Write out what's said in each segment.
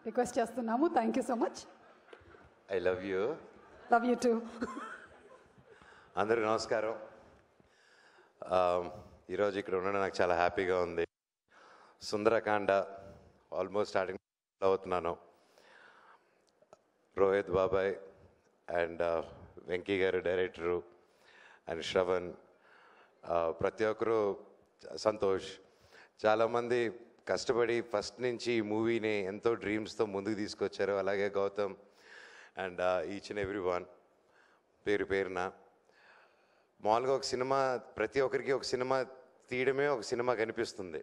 Request చేస్తున్నాము. Thank you so much. I love you. Love you two. అందరికీ నమస్కారం. ఈరోజు ఇక్కడ ఉండడం నాకు చాలా హ్యాపీగా ఉంది. సుందరకాండ ఆల్మోస్ట్ స్టార్టింగ్ అవుతున్నాను. రోహిత్ బాబాయ్ అండ్ వెంకీ గారు డైరెక్టరు అండ్ శ్రవణ్, ప్రతి ఒక్కరు, సంతోష్, చాలామంది కష్టపడి ఫస్ట్ నుంచి ఈ మూవీని ఎంతో డ్రీమ్స్తో ముందుకు తీసుకొచ్చారు. అలాగే Gautam and each and every one పేరు పేరున. మామూలుగా ఒక సినిమా ప్రతి ఒక్కరికి ఒక సినిమా తీయడమే ఒక సినిమా కనిపిస్తుంది.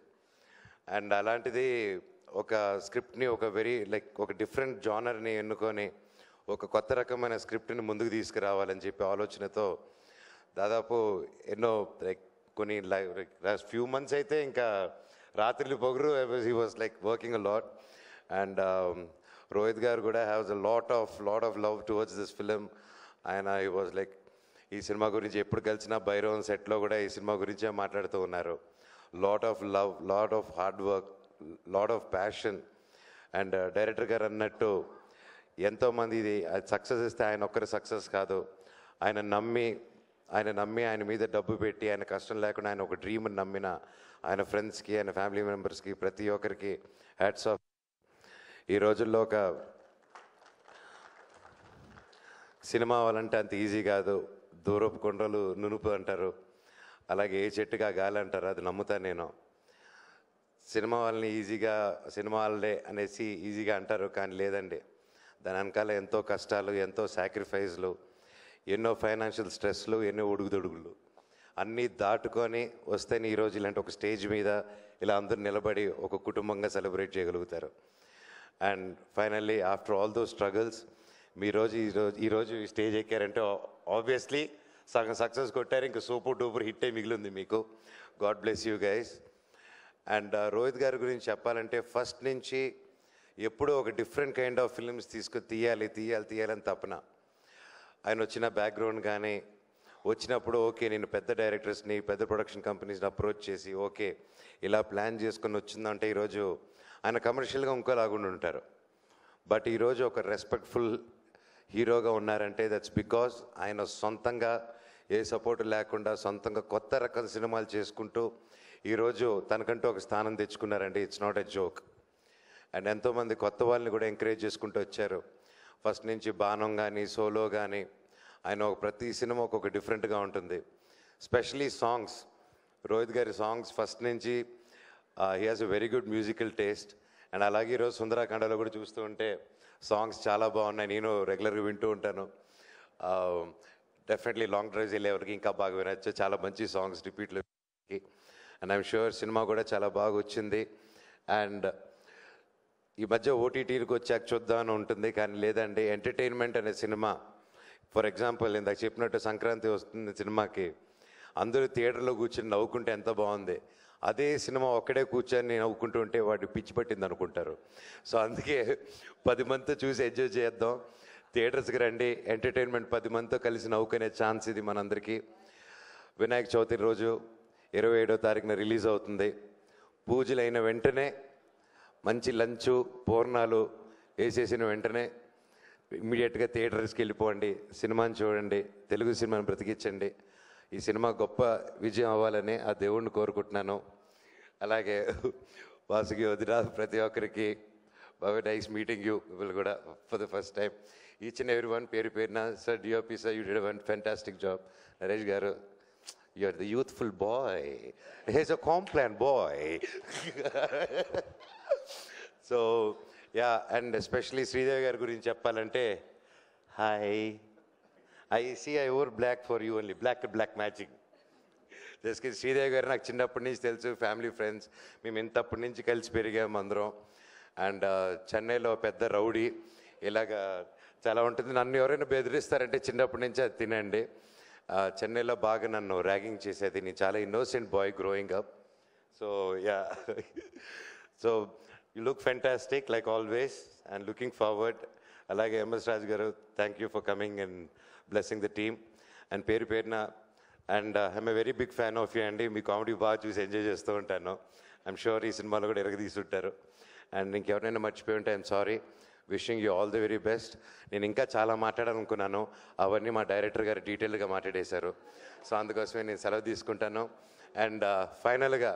అండ్ అలాంటిది ఒక స్క్రిప్ట్ని ఒక ఒక డిఫరెంట్ జానర్ని ఎన్నుకొని ఒక కొత్త రకమైన స్క్రిప్ట్ని ముందుకు తీసుకురావాలని చెప్పి ఆలోచనతో దాదాపు ఎన్నో కొన్ని ఫ్యూ మంత్స్ అయితే ఇంకా రాత్రిలు పొగరు he was working a lot. And Rohit గారు కూడా haves a lot of love towards this film. ఆయన హీ వాజ్ ఈ సినిమా గురించి ఎప్పుడు కలిసినా భైరవన్ సెట్లో కూడా ఈ సినిమా గురించే మాట్లాడుతూ ఉన్నారు. Lot of love, lot of hard work, lot of passion. And director గారు అన్నట్టు ఎంతోమంది ఇది సక్సెస్ ఇస్తే ఆయన ఒక్కరి సక్సెస్ కాదు, ఆయన నమ్మి ఆయన మీద డబ్బు పెట్టి ఆయన కష్టం లేకుండా ఆయన ఒక డ్రీమ్ని నమ్మిన ఆయన ఫ్రెండ్స్కి, ఆయన ఫ్యామిలీ మెంబర్స్కి, ప్రతి ఒక్కరికి హ్యాట్స్ ఆఫ్. ఈ రోజుల్లో ఒక సినిమా అవ్వాలంటే అంత ఈజీ కాదు. దూరపు కొండలు నునుపు అంటారు, అలాగే ఏ చెట్టుగా గాలి అంటారు. అది నమ్ముతాను నేను. సినిమా వాళ్ళని సినిమా వాళ్ళే అనేసి ఈజీగా అంటారు, కానీ లేదండి. దాని వెనకాల ఎంతో కష్టాలు, ఎంతో సాక్రిఫైస్లు, ఎన్నో ఫైనాన్షియల్ స్ట్రెస్లు, ఎన్నో ఉడుగుదొడుగులు అన్నీ దాటుకొని వస్తేనే ఈరోజు ఇలాంటి ఒక స్టేజ్ మీద ఇలా అందరూ నిలబడి ఒక కుటుంబంగా సెలబ్రేట్ చేయగలుగుతారు. And finally after all those struggles ఈరోజు ఈ స్టేజ్ ఎక్కారంటే ఆబ్వియస్లీ సగం సక్సెస్ కొట్టారు. ఇంకా సూపర్ డూపర్ హిట్టే మిగిలింది మీకు. God bless you guys. And Rohit గారి గురించి చెప్పాలంటే ఫస్ట్ నుంచి ఎప్పుడూ ఒక డిఫరెంట్ కైండ్ ఆఫ్ ఫిల్మ్స్ తీయాలని తపన. ఆయన వచ్చిన బ్యాక్గ్రౌండ్ కానీ వచ్చినప్పుడు ఓకే నేను పెద్ద డైరెక్టర్స్ని, పెద్ద ప్రొడక్షన్ కంపెనీస్ని అప్రోచ్ చేసి ఓకే ఇలా ప్లాన్ చేసుకొని వచ్చిందంటే ఈరోజు ఆయన కమర్షియల్గా ఇంకోలాగుండి ఉంటారు. బట్ ఈరోజు ఒక రెస్పెక్ట్ఫుల్ హీరోగా ఉన్నారంటే దట్స్ బికాజ్ ఆయన సొంతంగా ఏ సపోర్ట్ లేకుండా సొంతంగా కొత్త రకం సినిమాలు చేసుకుంటూ ఈరోజు తనకంటూ ఒక స్థానం తెచ్చుకున్నారండి. It's not a joke. And ఎంతోమంది కొత్త వాళ్ళని కూడా ఎంకరేజ్ చేసుకుంటూ వచ్చారు. ఫస్ట్ నుంచి బాణం కానీ సోలో కానీ ఆయన ప్రతి సినిమా ఒక్కొక్క డిఫరెంట్గా ఉంటుంది. స్పెషలీ సాంగ్స్, రోహిత్ గారి సాంగ్స్ ఫస్ట్ నుంచి he has a very good musical taste. And అలాగే ఈరోజు సుందరకాండలో కూడా చూస్తూ ఉంటే సాంగ్స్ చాలా బాగున్నాయి. నేను రెగ్యులర్గా వింటూ ఉంటాను. డెఫినెట్లీ లాంగ్ డ్రైవ్స్ వెళ్ళేవరకు ఇంకా బాగా వినొచ్చు. చాలా మంచి సాంగ్స్ రిపీట్లో. అండ్ ఐఎమ్ షూర్ సినిమా కూడా చాలా బాగా వచ్చింది. అండ్ ఈ మధ్య ఓటీటీలకు వచ్చాక చూద్దామని ఉంటుంది, కానీ లేదండి. ఎంటర్టైన్మెంట్ అనే సినిమా, ఫర్ ఎగ్జాంపుల్ ఇందాక చెప్పినట్టు సంక్రాంతి వస్తుంది సినిమాకి, అందరూ థియేటర్లో కూర్చొని నవ్వుకుంటే ఎంత బాగుంది. అదే సినిమా ఒక్కడే కూర్చొని నవ్వుకుంటూ ఉంటే వాడు పిచ్చి పట్టింది అనుకుంటారు. సో అందుకే 10 మందితో చూసి ఎంజాయ్ చేద్దాం. థియేటర్స్కి రండి. ఎంటర్టైన్మెంట్ 10 మందితో కలిసి నవ్వుకునే ఛాన్స్ ఇది మనందరికీ. వినాయక చవితి రోజు 27వ తారీఖున రిలీజ్ అవుతుంది. పూజలు అయిన వెంటనే మంచి లంచు పూర్ణాలు వేసేసిన వెంటనే ఇమ్మీడియట్గా థియేటర్స్కి వెళ్ళిపోండి, సినిమాని చూడండి, తెలుగు సినిమాని బ్రతికించండి. ఈ సినిమా గొప్ప విజయం అవ్వాలని ఆ దేవుణ్ణి కోరుకుంటున్నాను. అలాగే వాసుకి వదిన, ప్రతి ఒక్కరికి బాగా నైస్ మీటింగ్ యూ పీపుల్ కూడా for the first time. Each and every one పేరు పేరున. Sir DOP sir, you did one fantastic job. Naresh garu, you are the youthful boy, he's a Complan boy. So yeah, and especially Sridevi గారి గురించి చెప్పాలంటే, hi, I over black for you only, black magic. Just Sridevi garu నాకు చిన్నప్పటి నుంచి తెలుసు, family friends, మేము ఇంతప్పటి నుంచి కలిసి పెరిగాము అందరం. అండ్ చెన్నైలో పెద్ద రౌడీ, ఇలాగా చాలా ఉంటుంది. నన్ను ఎవరైనా బెదిరిస్తారంటే చిన్నప్పటి నుంచి అది తినండి. చెన్నైలో బాగా నన్ను ర్యాగింగ్ చేసేది. నేను చాలా innocent boy growing up. So yeah, so you look fantastic like always and looking forward. అలాగే MS Raju garu, thank you for coming and blessing the team. And పేరు పేరున, and I'm a very big fan of you అండి. మీ comedy బాగా చూసి enjoy చేస్తూ ఉంటాను. I'm sure ఈ సినిమాలో కూడా ఎరగదీస్తుంటారు. అండ్ ఇంకెవరైనా మర్చిపోయి ఉంటే I'm sorry. Wishing you all the very best. నేను ఇంకా చాలా మాట్లాడాలనుకున్నాను, అవన్నీ మా డైరెక్టర్ గారు డీటెయిల్గా మాట్లాడేశారు. సో అందుకోసమే నేను సెలవు తీసుకుంటాను. అండ్ ఫైనల్గా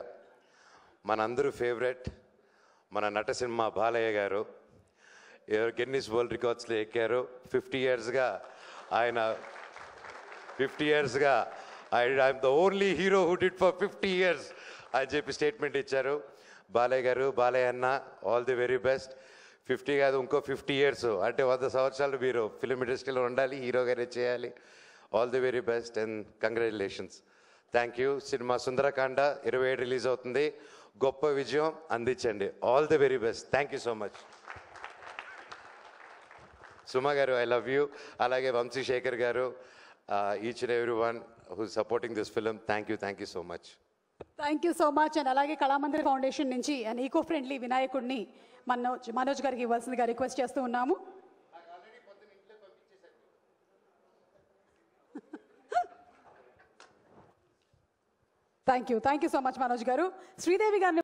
మనందరూ ఫేవరెట్ మన నటసింహ బాలయ్య గారు గిన్నిస్ వరల్డ్ రికార్డ్స్లో ఎక్కారు. 50 yearsగా ఆయన 50 yearsగా I'm the only hero who did for 50 years అని చెప్పి స్టేట్మెంట్ ఇచ్చారు. బాలయ్య గారు, బాలయ్య అన్న, ఆల్ ది వెరీ బెస్ట్. 50 కాదు, ఇంకో 50 years అంటే 100 సంవత్సరాలు మీరు ఫిలిం ఇండస్ట్రీలో ఉండాలి, హీరోగానే చేయాలి. All the very best and congratulations. Thank you. Cinema Sundarakanda 27 release అవుతుంది. గొప్ప విజయం అందించండి. All the very best. Thank you so much. Suma garu, I love you. అలాగే Vamsi Sekhar garu, each and every one who supporting this film, thank you so much. Thank you so much. And అలాగే Kalamandir foundation నుంచి and eco friendly వినాయకుడిని మనోజ్ గారికి ఇవ్వాల్సిందిగా request చేస్తూ ఉన్నాము. Thank you so much Manoj గారు. శ్రీదేవి గారిని